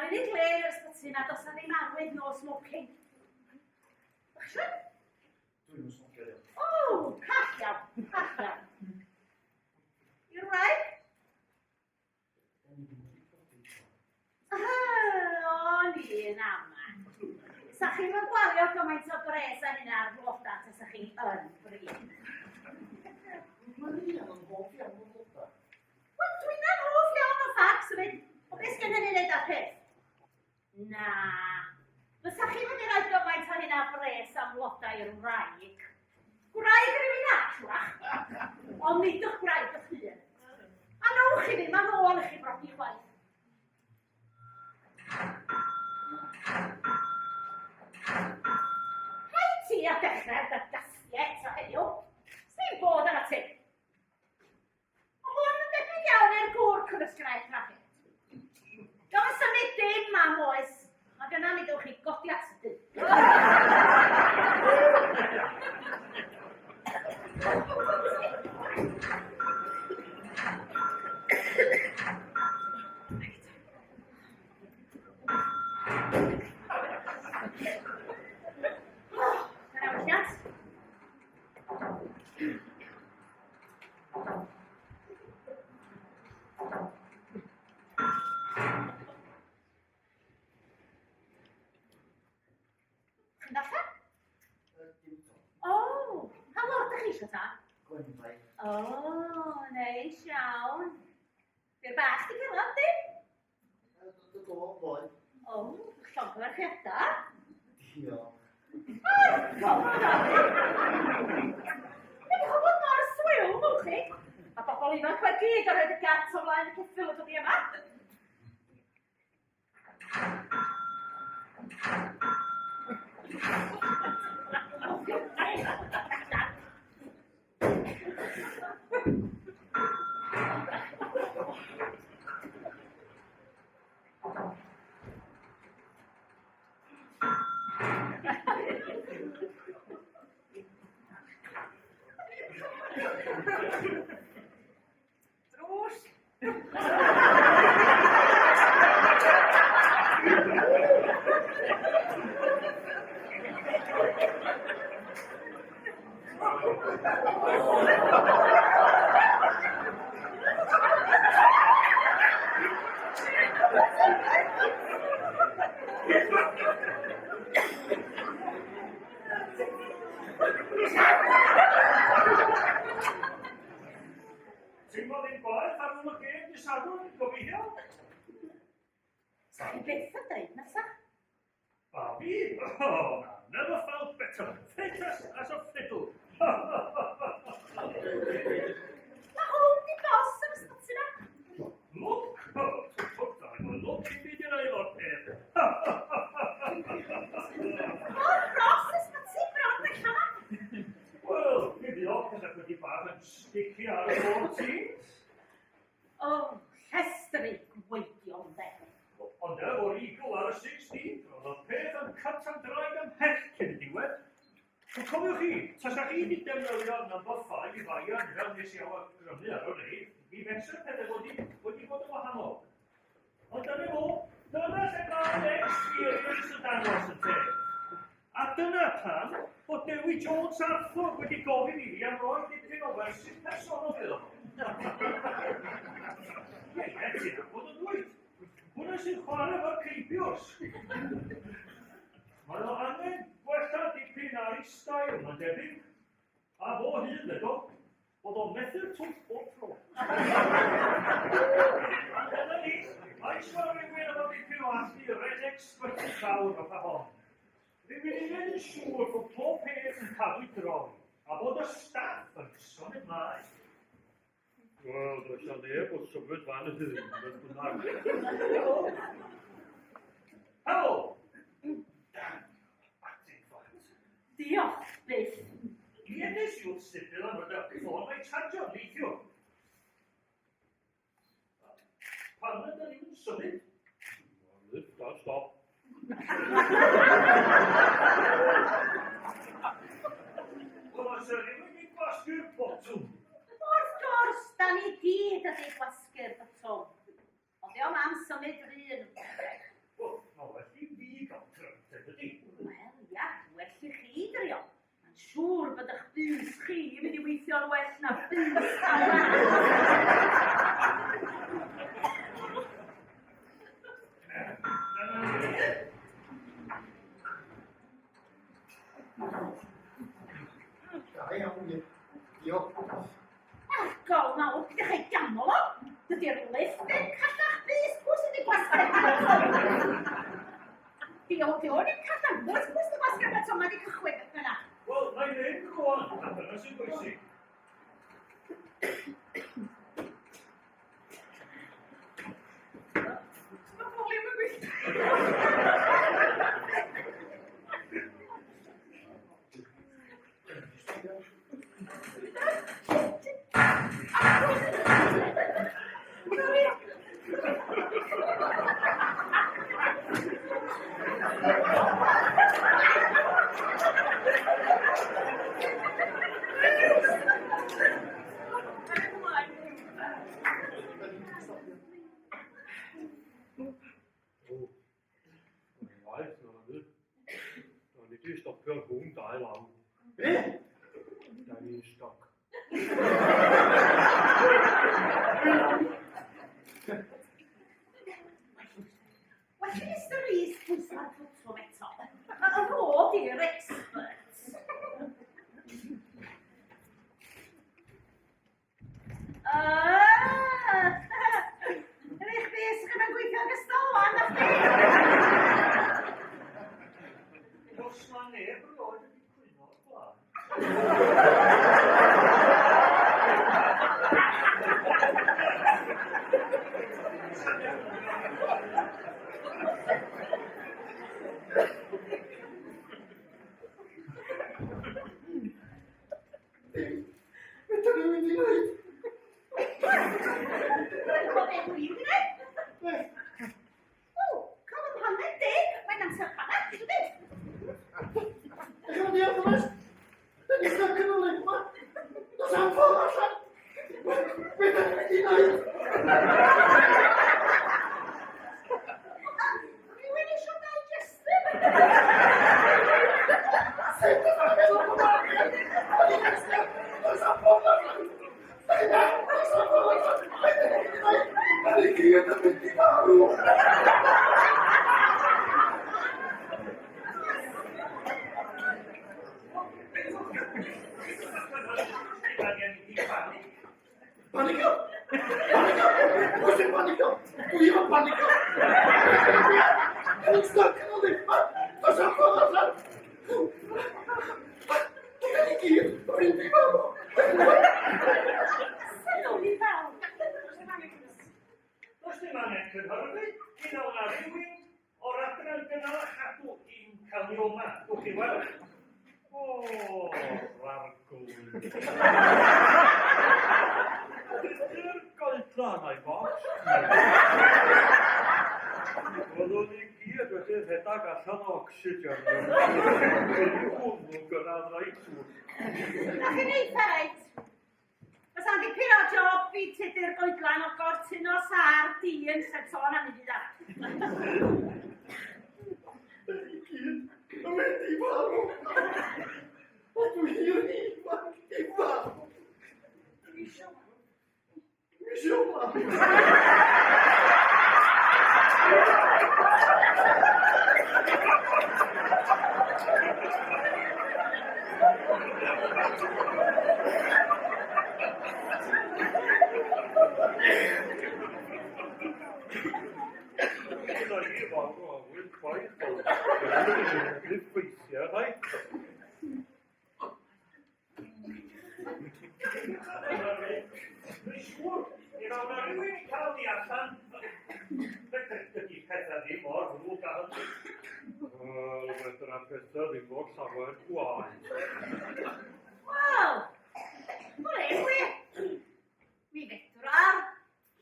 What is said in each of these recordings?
Mae'r unig le yn yr ysbyty na dos na ddim arwydd no smoking. Ych siwr? Dwi'n smocio. O, call iawn, call iawn. You're right? O, ni'n ama. Sa chi'n fod gwario gymaint o bres a hynna ar flodau ta sa chi yn brin. Mae'n un yn hoff iawn o flodau. Wel, dwi'n anhoff iawn o ffacs yn mynd, o beth gen hynny'n neud ar peth? Na. Fysa chi'n mynd i roi gymaint o hynna bres am flodau i'r wraig. Gwraig rhywun allwach. Ond nid o'ch gwraig o'ch hun. A nowch chi ddim, mae'n ôl i chi brodi chwaith. Hai ti a dechrau'r dy gasliau eto heddiw. Sdim bod yna ti. O hwn yn debyg iawn i'r gŵr cymysgrau traffig. Gael yn symud dim am oes. Mae dyna mi dewch chi godi at ydyn. O, neis iawn. By'r bach di gylad di? Dy go, boi. O, llongwerchiadau. Diolch. Dwi'n chofod mor swyl, mwch chi? A bobl ifanc fe gyd ar roed y gart o flaen y ceffil o dod i yma. Ti'n bod i'n gwaith ar ôl y gêm di sadwr yn gobeithio? Sa chi beth yn dweud nesaf? Babi? Oh, never felt better. Fit as a fiddle. Mae hwn di bos yn ysbyty na. Look! Look i byd i'r aelod peth. O'r ros ysbyty bron bella ma. Wel, mi ddiolch os ac wedi bach yn stici ar y o'r tîms. O, llestri gweidion dde. Ond o'r eagle ar y 16, roedd y peth yn cut and dried ymhell cyn y diwedd. Ond cofiwch chi, tasa chi wedi defnyddio number 5 i faian fel nes i awr grymu ar y reid, mi fesur pethau wedi bod yn wahanol. Ond dyna fo, dyna lle gael experience y dangos y te. A dyna pan bod Dewi Jones Arthur wedi gofyn i fi am roi dipyn o wersy'n personol iddo. Ie, ti'n abod yn dweud. Hwna sy'n chwarae fo'r ceibiwrs. Mae nhw angen gwella dipyn ar ei stael, mae'n debyg. A fo hyn ddego, bod o'n methu'r twll bob tro. A dyna ni, mae eisiau rhywun efo dipyn o allu red expert llawr o pa hon. Rwy'n un yn siŵr bod pob peth yn cael ei droi, a bod y staff yn symud mlaen. Wel, does na neb o symud fan y hyn, beth bynnag. Helo! Dan, at ein ffaith. Diolch, byth. Ie nes yw'r sifil am y ffôn mae chargio neithiwr. Pan ydyn ni'n symud? Lifft, a stop. Wel, os ydyn ni'n mynd i gwasgu'r botwm. Wrth gwrs, da ni gyd ydi gwasgu'r botwm. Ond diolch am symud yr un. o'r well na bys a wan. Da iawn i. Diolch. Gol nawr, ydych chi ganol o? Dydy'r lifft yn callach bys, pwy sydd wedi gwasgaru? Diolch yn callach bys, pwy sydd wedi gwasgaru to mae wedi cychwyn yna? Wel, na i ddweud gwan, a dyna sy'n bwysig. Mae bobl yn gweithio. Stopio'r hwn da i law. Be? Da ni'n stoc. Well, Mr. Rees, pwysau'r ffwtwm eto. Y rod i'r expert. Yr eich bys chi'n mynd gweithio gystal o'n a chi? Os na neb roed wedi cwyno o'r blaen. Beth ydyn nhw wedi gwneud? Wel, beth dwi'n gwneud? Wel, cael ym hanner deg, mae'n amser hanner, dwi'n Ych chi'n diolch yn ys? Da ni'n stuck yn y lif yma. Does am ffordd allan. Beth ydyn nhw wedi gwneud? Rwy'n eisiau digester. Sut ydyn nhw'n meddwl bod yma? Does am ffordd allan. Does am ffordd allan. Beth ydyn nhw wedi gwneud? Da ni gyd yn mynd i farw. Panico! Panico! Pwy sy'n panico? Dwi yn panico! Dwi'n stuck yn y lif yma. Does am ffordd allan. Da ni gyd yn mynd i farw. Sylw i fel. Os dim angen cynhyrfu, mi ddaw na rhywun o'r adran gynnal a chadw i'n cael ni oma. Dwch chi weld. O, rargwn. Ydy'r goedlan a'i bocs? Byddwn ni gyd wedi rhedeg allan o oxygen. Wedi hwnnw gynnar rhaid tŵr. Na chi'n eitha reit. Os am dipyn o job fi tudur goedlan o gortuno sa'r dyn sy'n sôn am i fi dda. Da ni gyd yn mynd i farw. O dwi yn ifanc i farw. Mi siwma. Dyna i fawr o awyr gwaith o gweithio, rhaid. Dwi'n siŵr, i rawn na rhywun i cael ni allan. Dydy pethau ddim o'r ddrwg gael. Wel, fedra pethau ddim o'r llawer gwaith. Wel, o'r wir. Mi fedrar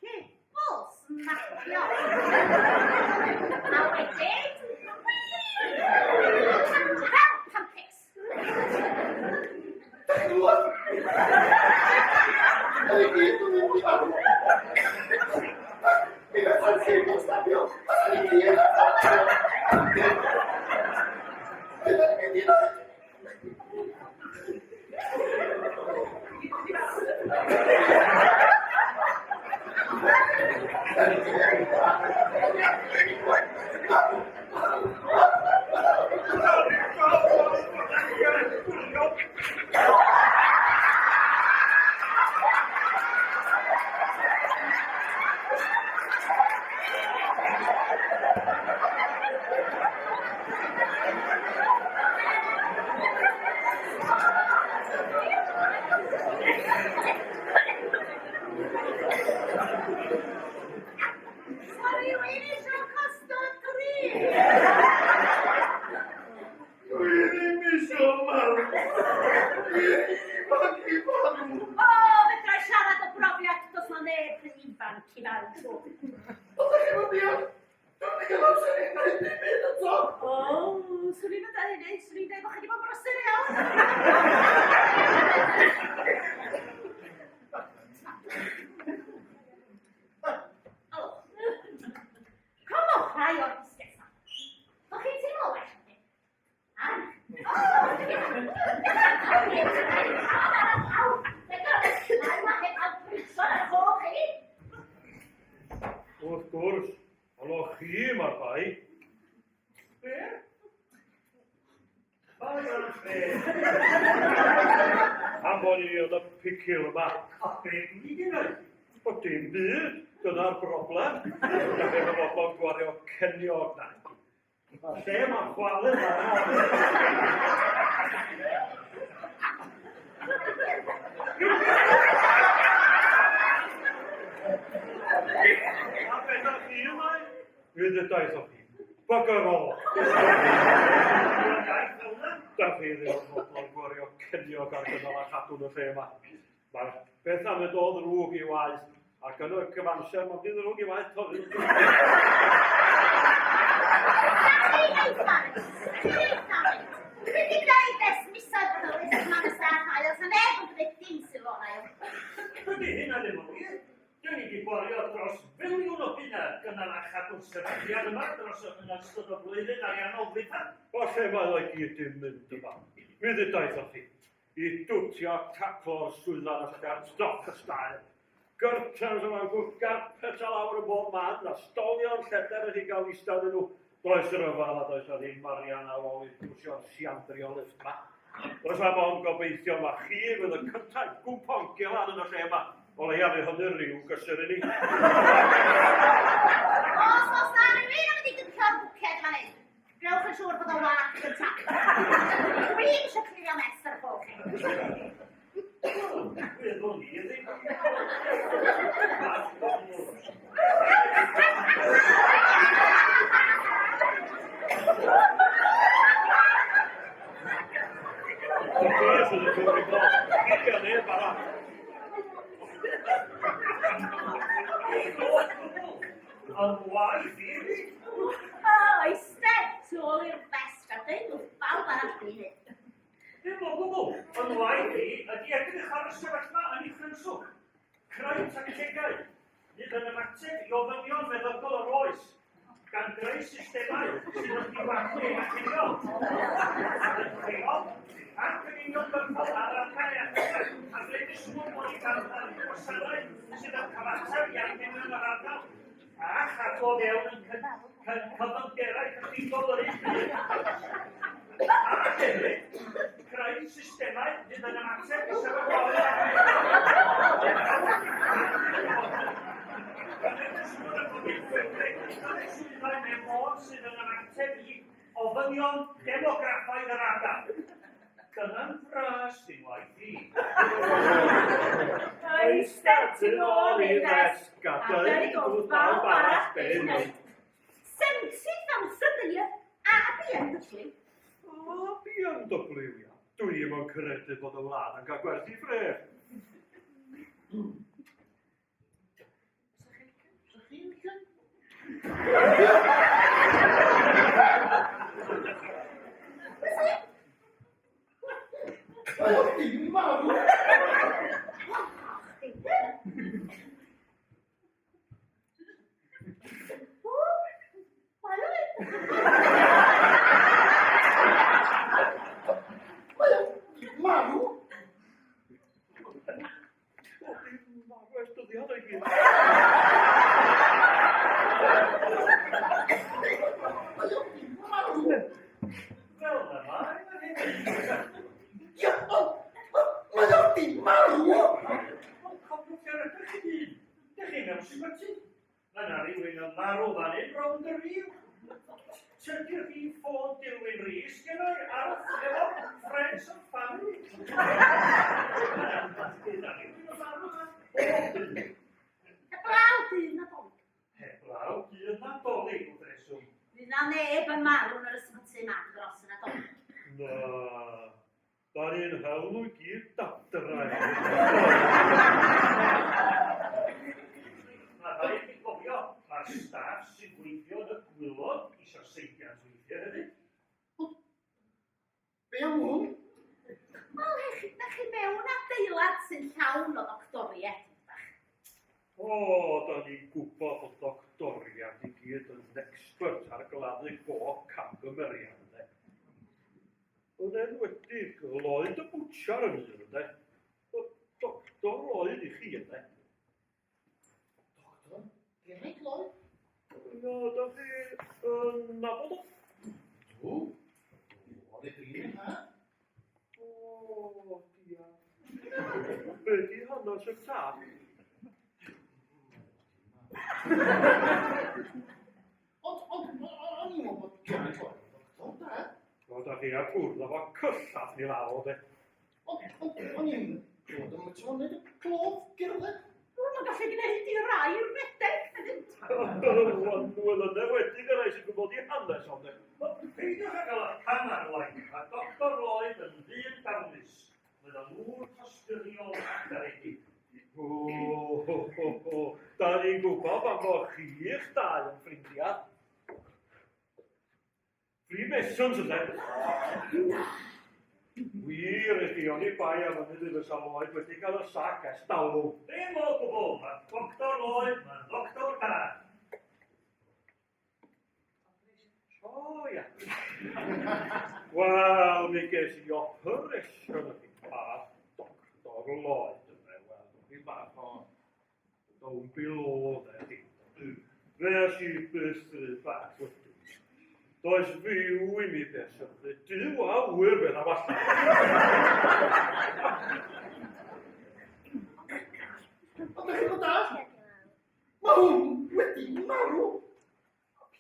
cebl snapio. A wedyn, fel pancakes. Da chi'n gwybod? Da ni gyd yn mynd i farw. Mi fedr'n cebl snapio. A da ni gyd yn farw. Beth ydyn nhw wedi gwneud? O, fedra i siarad o brofiad does na neb yn ifanc i farw. O, swn i'n meddwl hynny, swn i'n dweud bod chi wedi bod mor ystyriol. Comwch rhai o'r busnesau. Doch chi'n teimlo well yn Wrth gwrs, ond chi mae'r bai. Be? Bai o'r be? Am bod ni oedd y picil yma. A be dwi di wneud? O dim byd, dyna'r broblem. Da fe mae bobl gwario ceniog na. A lle mae'n chwalu A beth â chi yma? Fydd y daith o chi. Bugger all. Da chi ddim yn bobl gwario ceniog ar gynnal a chadw yn y lle yma. Mae'r beth am y dod rwg i waith, ac yn y cyfanser mae'n bydd rwg i waith torri. Dwi'n gwneud beth misoedd bod oes yma yn saff ail, so neb yn gwneud dim sy'n o'n ail. Ydy hynna ddim yn wir. Dyn ni wedi gwario dros filiwn o bunna gynnal a chadw'r sefydliad yma dros yn ystod o flwyddyn ariannol dwytha. O lle mae o'i gyd yn mynd yma. Fydd y daith o chi. I dwtio taclo'r swyddfa ar stop y stael. Gyrtans yma'n gwrth garpet a lawr y bob man, a stolio'r lleder ydi gael eistedd yn nhw. Does yr yfal a does o ddim marian ar ôl i dwsio'r siandri o lifft ma. Does am o'n gobeithio ma chi fydd y cyntaf gwmponcio lan yn y lle yma. O leia fe hynny rhyw gysur i ni. Os na rhywun yn mynd i gyntio'r bwced fan hyn, gnewch yn siŵr bod o wag gyntaf. Dwi'n eisiau clirio mes ar y ffôl chi. Wyddwn ni ddim. Beth yn y twr i glod? Gidio neb arall. Yn waith i fi. O, eistedd tu ôl i'r best a dweud wrth bawb arall dwi'n hyn. Dim o gwbl. Yn waith i ydi edrych ar y sefyllfa yn ei chrynswch. Creu tactegau. Nid yn ymateb i ofynion feddygol yr oes. Gan greu systemau sydd yn diwallu ac unol. Yn creol, ac yn union byrfol ar ardal a gwneud y sŵn bod i gael gwasanaeth sydd yn cyfateb i angen yn yr ardal. A chadw fewn yn cyfynderau cyfrifol yr un byd. A hefyd, creu systemau sydd yn ymateb i sefydliadau. Swyddau mewn sydd yn ymateb i ofynion demograffaidd yr ardal. Dyna'n fras sy'n waith i. Eistedd tu ôl i'r best, gadael i gwrdd bawb arall ben nhw. Sensydd am sydyn a BMW. O, BMW, ia. Dwi ddim yn credu bod y wlad yn cael gwerthu ffref. Mae o dim marw. Marw? Fel yma, Ia, mae o dim marw. cofiwch ar ydych chi hun. Dych chi'n mewn ysbyty. Yna rhywun yn marw fan hyn rownd y rhyw. Tydych chi ffôn Dilwyn Rhys gyda'i efo friends and family. Yna rhywun yn marw fan. Heblaw dyn Nadolig. Heblaw dyn Nadolig wrth reswm. Fydd na neb yn marw yn yr ysbyty yma dros y Nadolig. Na, da ni'n gael nhw i gyd dadra. Mae rhaid i gofio, mae'r staff sy'n gweithio yn y gwylod eisiau seibiant weithio hefyd. Be am hwn? Wel, da chi mewn adeilad sy'n llawn o ddoctoriaeth. O, da ni'n gwybod bod doctoriad i gyd yn expert ar gladdu bob camgymeriad, ynddo. Yn enwedig, Lloyd y bwtsiar yn un, ynddo. Doctor Lloyd i chi, ynddo. Doctor? Eric Lloyd? No, da chi nabod o? Tu? Oedd e drin, ha? O, dia. Be di hanes y tad? Ond i'n meddwl bod Eric Lloyd yn doctor, da? O, da chi ar gwrdd efo cyllall ni lawr, de. Ond i'n dod yn mynd wneud y clof gerdded? Mae'n gallu gwneud i rai yw'r medeg, iddynt. Wel, yna wedi gyda sy'n gwybod i hanes o, de. Peidiwch â gael eich hanner lain, a Dr Lloyd yn ddyn darlus. Mae'n nhw'r posturiol ac ar ei. Da ni'n gwybod am bod chi'ch dau yn ffrindiau. Freemasons ynde? Wir ydi, o'n i bai am hynny dydd y Lloyd wedi cael y sac ers dalw. Dim o gwbl, mae Dr Lloyd, mae'n doctor da. O, ia. Wel, mi ges i operation ydi pa Dr Lloyd yna. Wel, dwi'n bach o down below ydi. Nes i byth bach wedi. Does fyw i mi besyn, dyw a wyr beth am allan. Ond ydych chi'n bod da? Mae hwn wedi marw.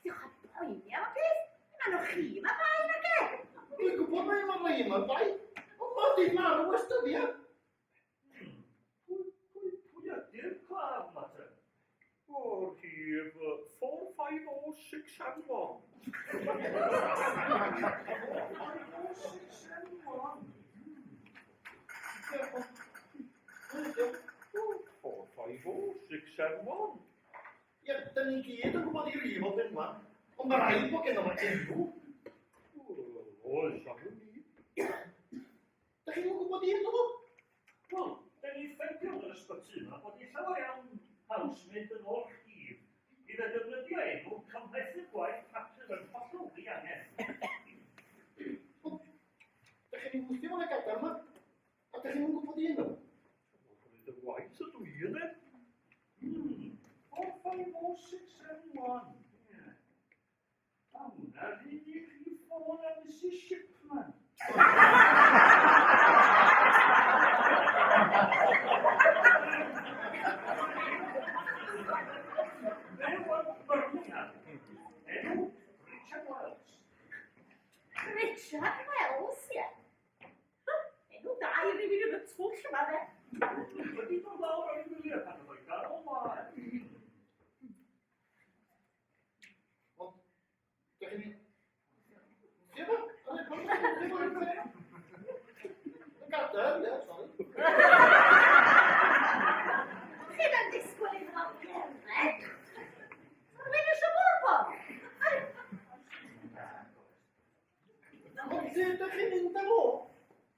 Pidwch â poeni am y peth. Mae nhw chi mae bai na ge. Dwi'n gwybod mae yma rei yma bai. Ond mae wedi marw ystyddiad. Pwy ydy'r claf yma te? O'r hif 45061. 45061. Ie, da ni gyd yn gwybod i rif o beth ond mae rhaid bod gen yma enw. Oes, am hynny. Da chi'n gwybod i enw? Wel, da ni ffeindio yn yr ysbyty yma bod i llawer iawn housemate yn o'r hif i ddefnyddio enw cymhlethu gwaith papur yn hollol ddi angen. Da chi'n gwybod fo'n y gadar yma? A da chi'n gwybod i enw? Roedd y waith y dwi yna. 45061. A hwnna rydyn i chi ffôn a Mrs Shipman. Enw Richard Wells. Richard Wells, ie. Enw da i rywun yn y twll yma, de. Wedi dod lawr o'i wyliau pan oedd o'i gael o mlaen. Ond, da chi'n... Ie ba? Y gadar, ie, sori. Chi'n yn disgwyl i'n fel gerdded? Rwy'n eisiau bwrbon? Ond da chi'n mynd â fo?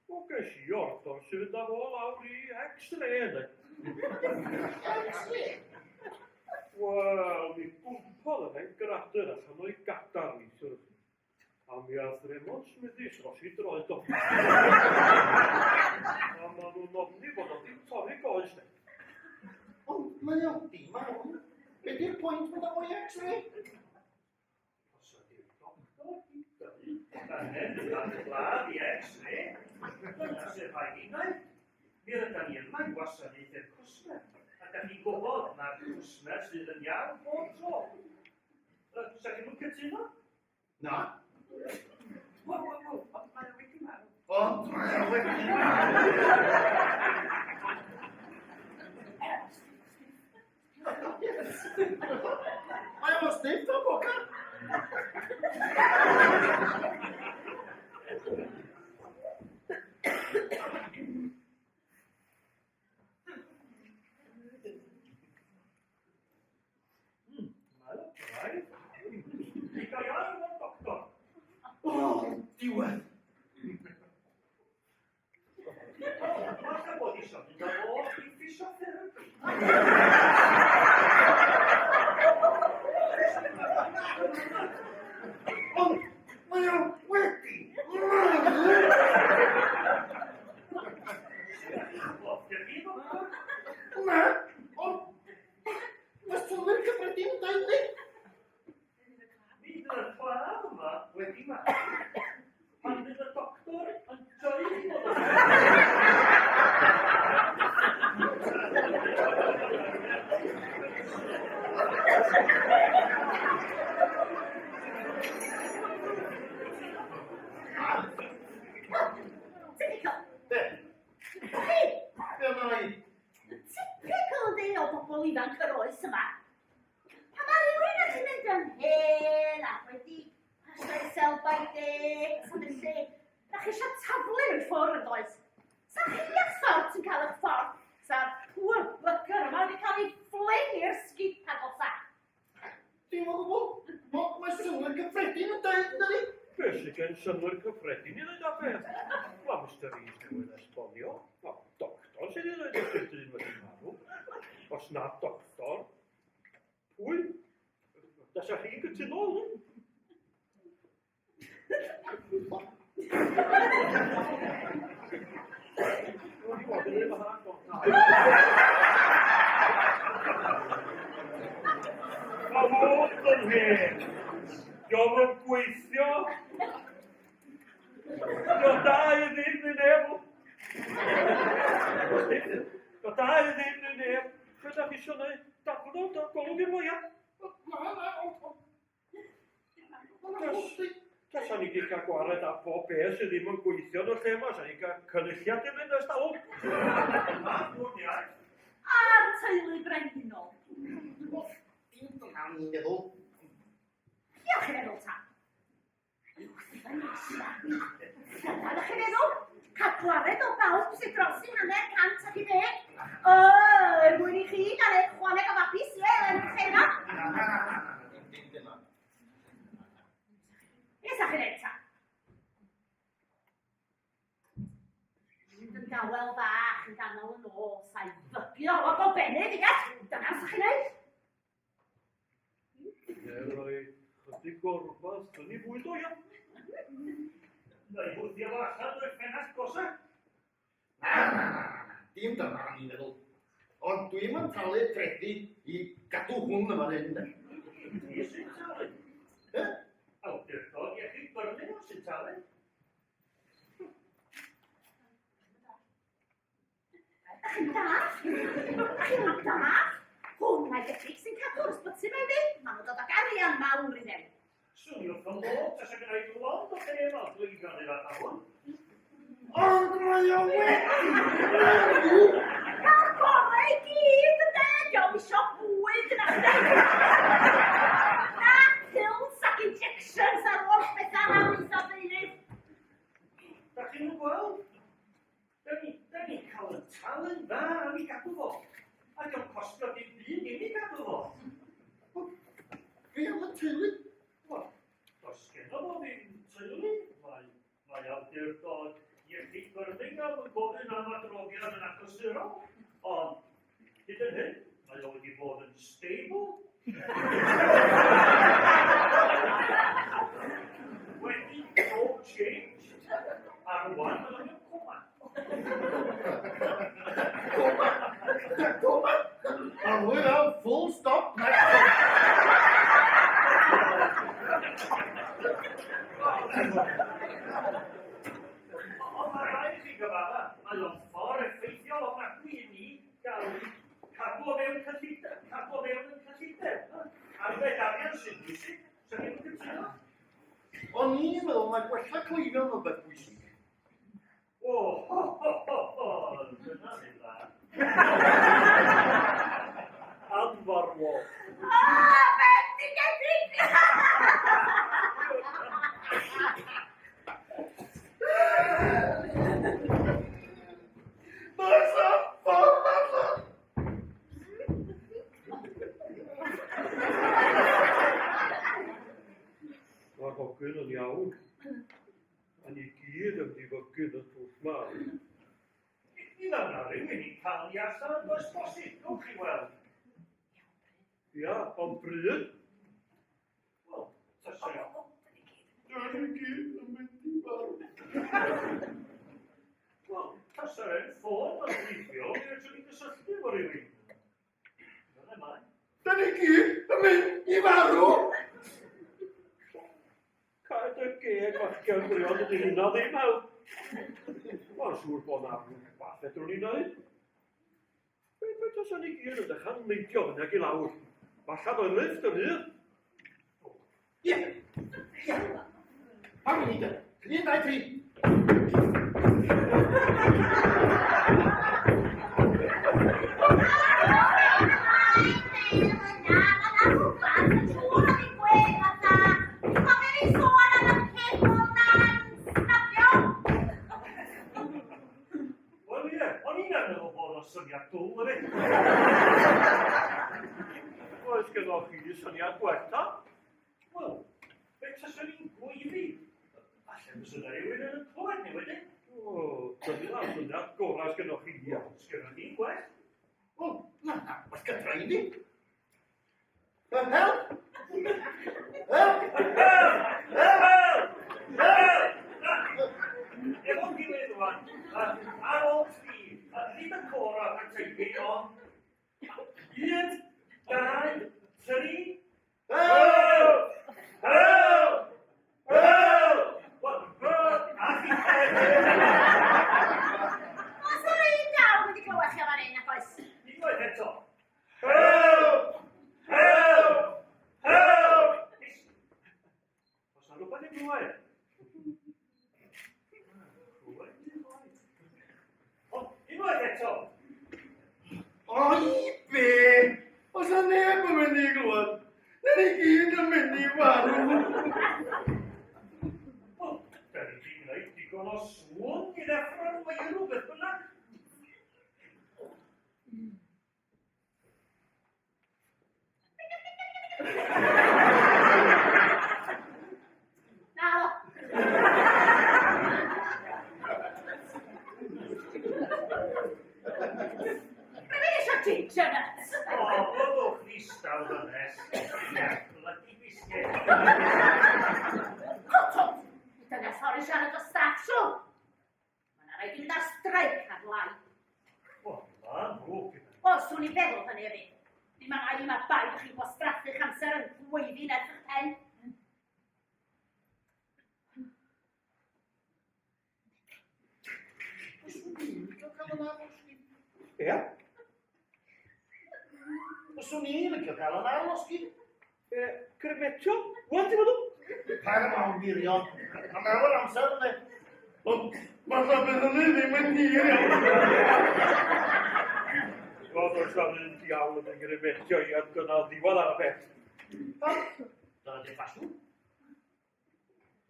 O ges i ordor sy'n fynd â fo lawr i X-ray yna. X-ray? Wel, mi gwmpodd yna'n gradur allan o'i gadar ni, sy'n a mi ath Raymond Smithis os i droed o. A ma nhw'n nodni bod o ddim torri goes ne. Ond mae o dim marw. Be di'r pwynt bod o i X-ray? Os ydy'r doctor i dweud, da hen yn glad i X-ray, dyna sy'n rhaid i wneud. Mi ydyn ni yma i wasanaethu'r cwsmer, a da chi'n gwybod na'r cwsmer sydd yn iawn bob tro. Sa chi'n mwyn cytuno? Na. Wow, ond mae o wedi marw. Ond mae o wedi marw. Mae o stiff o boca. eisiau mynd ar ôl i physiotherapy. Ond mae o wedi. Wel, gyda Na, ond mae sylwyr cyffredin yn dweud ni. Bydd y claf yma wedi marw pan bydd y doctor yn dweud bod yn Typical. Be? Chi, Be yma i? typical di o bobl ifanc yr oes yma. Pa mae rhywun yn mynd yn hen a wedi pasio sylwadau, sefyllu, da chi eisiau taflu yn ffwrdd yn does. Sa chi eich ffordd yn cael eich ffordd, sa'r pŵr bygyr yma wedi cael ei ffling i'r sgip agosa. Dim o gwbl. Mae sylwyr cyffredin yn dweud ni. Be sy'n gen synwyr cyffredin i ddweud â beth? Wel, Mr. Rees newydd esbonio. Wel, doctor sydd i ddweud y ffredin wedi marw. Os na doctor, pwy? Dasa chi gytuno hwn? A fod yn hen. Diolch yn gweithio. Dio da i ddim yn neb. Dio da i ddim yn neb. Fe da chi eisiau gwneud daflod o'r golwg i'r mwyaf? Tasa ni wedi cael gwared a pob beth sydd ddim yn gweithio yn y lle yma. Sa ni cael cynulliad yn mynd ys dalwg. A'r teulu brenhinol. Dim dyna ni'n meddwl. Diolch yn meddwl ta. Dyna ydych chi'n meddwl? Cael gwared o bawb sy'n dros i hanner cant ac i ddeg. Mwyn i chi gael eich chwaneg o fabus, ie, yn eich ena. Dim dyna. Ie, sa chi'n neud ta. Yn dawel fach yn ganol y nos a'i fygio o gobennydd, ie? Dyna sa chi'n neud. Roi chydig o rhywbeth yn ei fwyd o iawn. Neu hwthio fo allan o'r ffenast gosau. Dim dyna ni'n meddwl. Ond dwi'm yn talu credu i gadw hwn yma'n hyn. Ni sy'n talu. Awdurdod Iechyd Byrddin o sy'n talu. Ydych chi'n daf? Ydych chi'n daf? Hwn mae debyg sy'n cadw'r ysbyty mewn i. Ma'n dod ag arian mawr i ddim. Swnio ffyn bod, tas ag yna i glod o lle yma blwyddyn i'r athawon. Ond mae o wedi. Cael gorau i gyd yn deg, isio bwyd yn eich deg. Na pills ac injections ar ôl bethau am i ddeunydd. Da chi'n gweld? Da ni cael y talent dda am i gadw fo. Ac yn costio dim byd i ni gadw fo. Fe am y teulu. Wel, does genno fo ddim teulu. Mae awdurdod Iechyd Byrddin am yn gofyn am adroddiad yn achlysurol. Ond, hyd yn hyn, mae o wedi bod yn stable. Wedi no change. A rwan yn yn coma. Coma? A hwyr am full stop. Ond mae rhaid i chi gyfadda, mae o'n ffordd effeithiol ofnadwy i ni gael cadw o fewn cyllideb. Arbed arian sy'n bwysig, sy'n ni'n cytuno. O'n i'n meddwl mae gwella cleifion o beth bwysig. Dyna ni dda. Anfarwol. Bendigedig! Does am ffordd allan. Mae'r hogyn yn iawn. A ni gyd yn difygyn y twll mawr. I ddana, na rhywun i cael i allan, does bosib, gwnch chi weld. Ia, ond bryd? Wel, tasa... Dyn ni gyd yn mynd i farw. Wel, tasa e'n ffôn yn gweithio, mi ydych chi'n gysylltu efo rhywun. Dyna mai. Dyn ni gyd yn mynd i farw. Cael y geg fachgen gwirion ydy hynna ddim awr. Mae'n siŵr bod na rhywbeth fedrwn ni'n neud. Be tasa ni gyd yn dechrau'n meindio fyna i lawr? Falle oedd lifft yn hyn. Ie. Ie. Pam i ni dy? 1, 2, 3. Wel ie, o'n i'n meddwl bod o'n syniad dwl yn ei. Oes gyda chi syniad gwella? Wel, be tasa ni'n gweiddi? Falle fys yna rhywun yn y clywed ni wedyn. O, dyna'r syniad gorau gyda chi iawn. Sgynna chi'n gwell? Wel, na, oes gyda i ni. Help! Help! Efo'n gilydd rwan, ar ôl ti, nid y cora yn teulu on. 1, 2, 3. Help! Help! Help! A chi Os o'r un nawr wedi clywed chi am hynny, nag oes? unwaith eto. Help! Help! Help! Os na rhywbeth i glywed? Unwaith eto. Oi, be? Os yna neb yn mynd i glwad, dyn ni gyd yn mynd i farw. O, da ni di gwneud digon o sŵn i ddeffro'n weirw beth bynnag. Na, o. Rwy'n eisiau ginger nuts. O, byddwch ddistaw ddynes. Bloody biscuit. Cotod! Dyna sori siarad o staff siw. Mae'n rhaid i fynd ar streic ar lai. O, ma'n ddrwg gyda. O, swn i feddwl hynny hefyd. Dim yn rhaid i mae baid chi'n gwastraffu'ch amser yn gweiddi nes eich pen. Ie? Fyswn i'n licio cael yn arlosgi. Grymetio? Wan ti'n meddwl? Pa'n mawn wirion. A mewn amser yna. Ond, falle bydd hynny ddim yn hir iawn. Roedd oes am yn diawl yn grymetio i at gynnal ddiwedd ar y peth. Dyna di ffasiwn.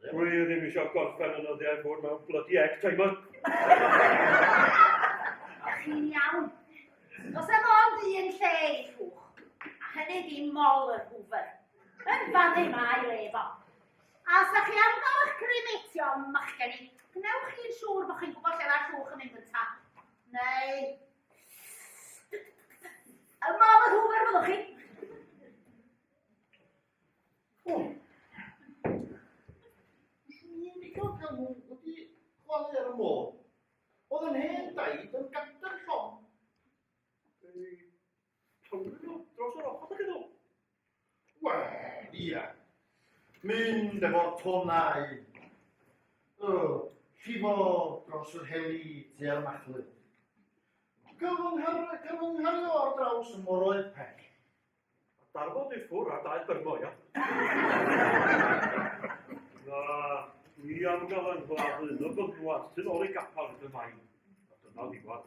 Dwi ddim eisiau gorffen yn oeddi ar fod mewn bloody egg timer. Chi'n iawn. Os yma ond un lle i llwch, a hynny di mol yr hwfer, yn fannu mae lefo. A os ydych chi am gael eich grymetio machgen i, gwnewch chi'n siŵr bod chi'n gwybod lle mae'r llwch yn mynd yn ta. Neu... y mol yr hwfer fyddwch chi. O. Fyswn i'n licio cael nhw wedi chwalu ar y môr. Oedd yn hen daid yn gadar llon. Dros yr ochr ydych nhw? Wel, ia. Mynd efo'r tonau. Llifo dros yr heli tua'r machlyd. Cyfynghario ar draws y moroedd pell. Darfod i ffwr a dau byrmo, ia? Na, dwi am gael yn gladdu yn y bynwad sy'n ôl i gapal yn y maen. A dyna ddiwad.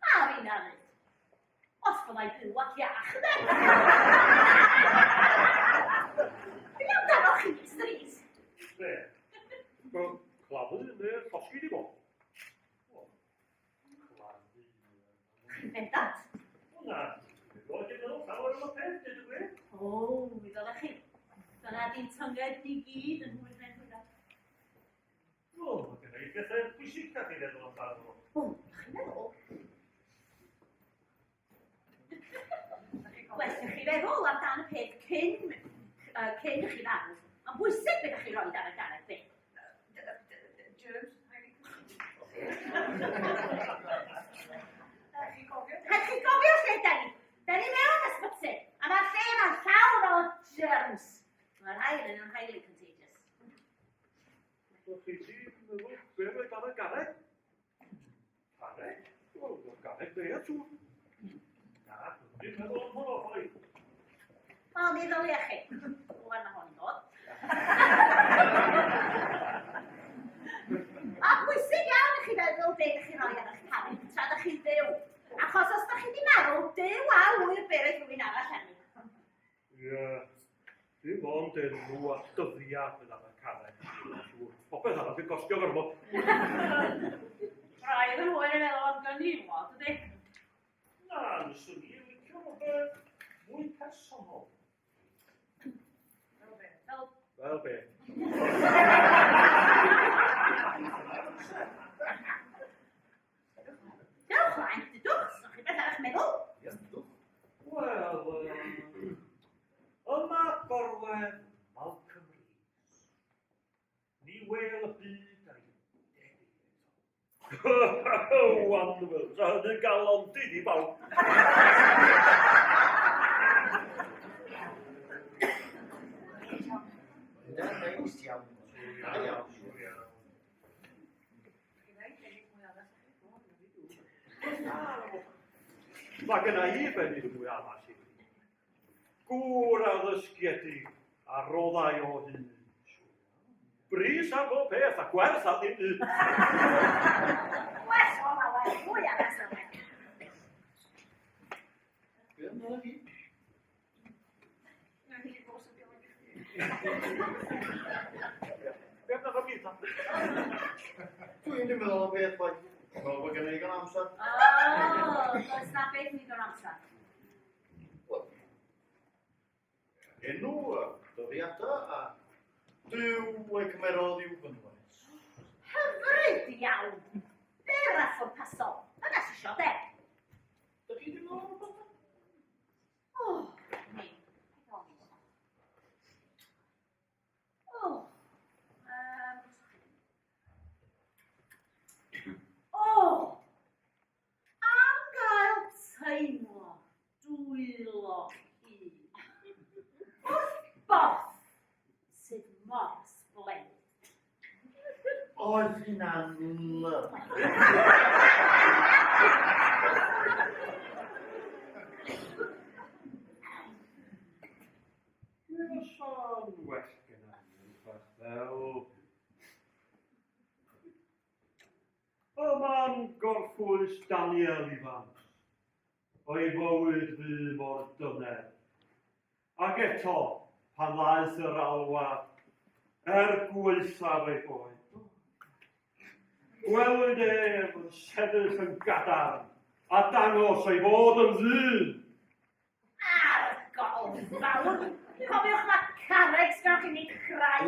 A fi'n anwyd. Os byddai byw ac iach, yna. Fi'n amdano chi, Strys. Be? Claddu neu llosgi di bo? Claddu... Bendant. Hwna, roedd i'n meddwl llawer am y peth, dyd y gwir? O, mi ddod chi. Dyna di'n tynged ni gyd yn hwyr mewn hwnna. O, mae gen i bethau pwysig cael ei feddwl amdano. O, chi'n meddwl? cyn i chi farw, mae'n bwysig beth ych chi roed ar y garreg beth. Germs, Rhaid chi gofio lle da ni. Da ni mewn ysbyty, a mae'r lle yma'n llawn o germs. Mae'r rhaid yn highly contagious. Ydych chi di meddwl be mae gan y garreg? Garreg? Wel, garreg be ydw? Na, dwi'n meddwl am hwnnw, hoi. Wel, mi ddoliau chi. Wel, mae hwn yn dod. A bwysig iawn i chi feddwl beth ych chi roi ar eich carreg tra ydych chi'n byw. Achos os ydych chi wedi meddwl, dew a wyr beth rhywun arall enw. Ie, dim ond enw a dyddiad yn ar y carreg. Popeth arall yn costio gormod. Rhaid yn hwyr yn meddwl am gynniwod, ydy? Na, nysyn ni yn licio rhywbeth mwy personol. Fel be? Dewch hlaen, dydwch, ydych chi beth arall meddwl? Wel, yma gorwedd Malcolm Rees. Ni wel y byd a'i degu eto. Wonderful, so hynny'n galondydd i bawb. Yna'n neis iawn. Mae genna i benydd mwy arall i fi. Gŵr a ddysgiedig a roddau o hyn. Bris am bob peth a gwerth a ddim byd. Wes, o, mae mwy arall yn meddwl. Be am hynny fi? Be am na fi ta? Dwi'n ddim meddwl am beth fai. Wel, bod gen i gan amser. O, does na beth ni o'r amser. Enw, dyddiadau a dyw ei cymerodd i'w fynwes. Hyfryd iawn. Be raffwr pasol? Yna si sio de. Dych chi ddim meddwl am beth? O, ni. O. O. Am gael teimlo dwylo hi. Wrth both sydd mor sblend. Oedd hynna'n lyf. Dwi'n sôn well genna i rhywbeth fel... Yma'n gorffwys Daniel ifans, o'i fywyd fu mor dyner. Ac eto, pan ddaeth yr alwad, gweithaf ei boed. Gwelwyd ef yn sefyll yn gadarn, a dangos ei fod yn ddyn. Argol fawr! Cofiwch mae carreg sgan chi'n ei creu.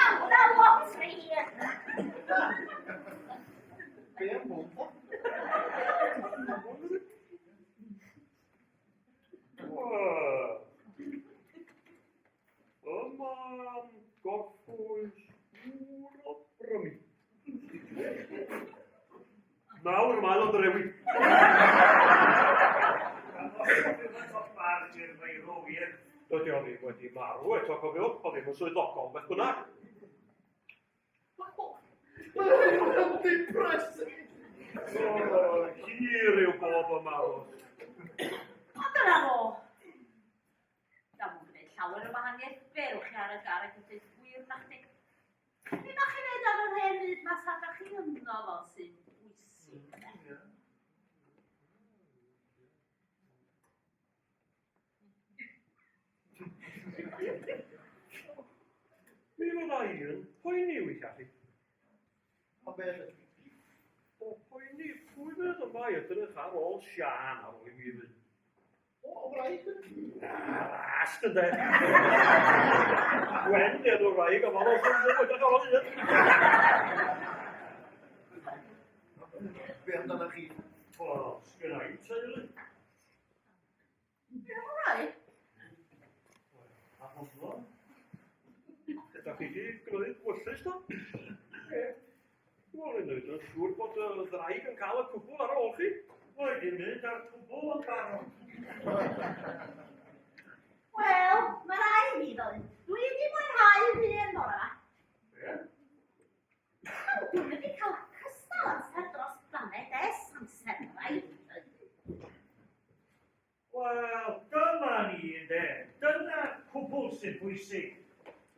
Hawla lot fi hir. Be am hwn? Yma'n gorffwys dŵr o brymu. Nawr ymlaen o drewi. Dydy o ddim wedi marw eto, cofiwch, o ddim yn swyddogol beth bynnag. Mae'n depressing. Hir yw bob y marw. O, dyna fo. Da mwyn gwneud llawer o wahaniaeth. Berwch chi ar y garreg yn dweud gwir na chdi. Be na chi'n neud ar yr hen fyd mas ydych chi ynddo fo sy'n bwysig. Mi fydda i yn poeni weithia chi. A beth ydw? O poeni pwy fydd yma i edrych ar ôl Sian ar ôl i mi fynd. O, wraig ydw? Rast ynde. Gwen enw wraig am ond o'n edrych ar ôl un. Be amdana chi? O, sgynna i teulu. Gwneud gwyllus do? Wel, yn neud yn siŵr bod y ddraig yn cael y cwbl ar ôl chi. Wedi mynd ar cwbl yn barod. Wel, mae rai fi ddod. Dwi wedi mwynhau fi yn bora. Ie? Dwi'n wedi cael cystal amser dros baned amser rai. Wel, dyma ni, ynde. Dyna cwbl sy'n bwysig.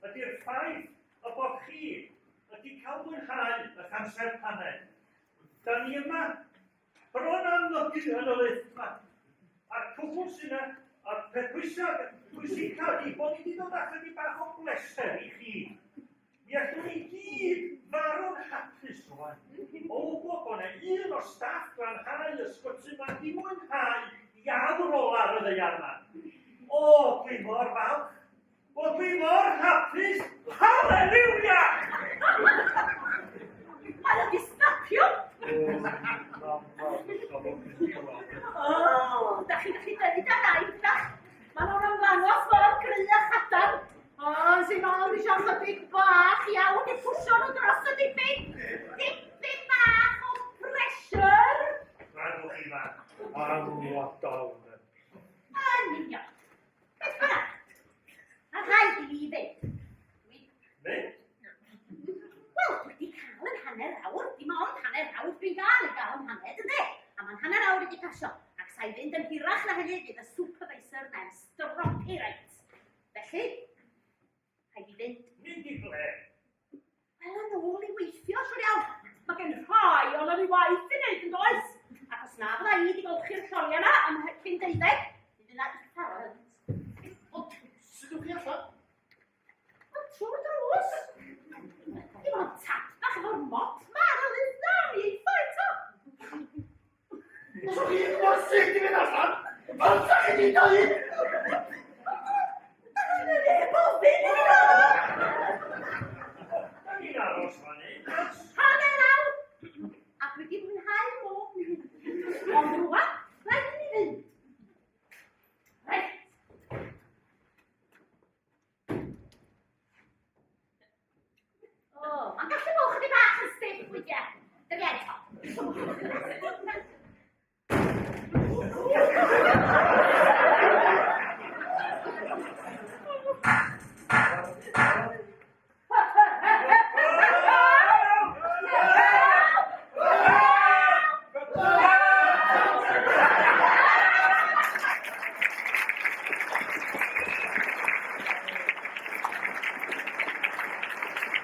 Ydy'r ffaith y bod chi wedi cael mwynhau eich amser paned. Da ni yma, bron amlygu yn y lifft yma. A'r cwbl sy'n yna, a'r peth bwysig ydy bod ni wedi dod allan i bach o bleser i chi. Mi allwn ni gyd farw'n hapus rwan. O bod bod yna un o staff glanhau ysbyty yma wedi mwynhau iawn ola'r y ddeiar yma. O, dwi mor falch. O, dwi mor hapus. Halleluia! Mae wedi snapio. O, da chi'n gallu dynnu da naid bach. Mae nhw'n ymddangos mor gry a chadarn. O, sy'n o'n eisiau chydig bach iawn i pwysio nhw dros y dipyn. Dipyn bach o pressure. Rhaid chi fa. Angwadol. Yn union. Beth bynnag. A rhaid i fi fynd. Mynd? Wel, dwi wedi cael yn hanner awr. Dim ond hanner awr dwi'n gael yn hanner, ynde? A mae'n hanner awr wedi pasio. Ac sa'i fynd yn hirach na hynny bydd y supervisor mewn stropi reit. Felly, rhaid i fynd. Mynd i ble? Wel, yn ôl i weithio, siwr iawn. Mae gen rhai o'n ei waith i wneud yn does. Ac os na fydda i wedi golchi'r lloriau yna am cyn deuddeg, bydd yna eitha rynt. Ond, sut ywch chi allan? Wel, trwy'r drws. Dim ond tap bach efo'r mop ma ar y lifft na, mi eitha eto. Os ywch chi'n gwybod sut i fynd allan? Ond sa chi di dweud? Yn y bofyn i fi Da ni'n aros fan hyn. hanner awr. Ac wedi mwynhau bob munud. Ond rwan, rhaid i ni fynd. Reit. O, mae'n gallu bod chydig bach yn stiff weithiau. Dyna eto.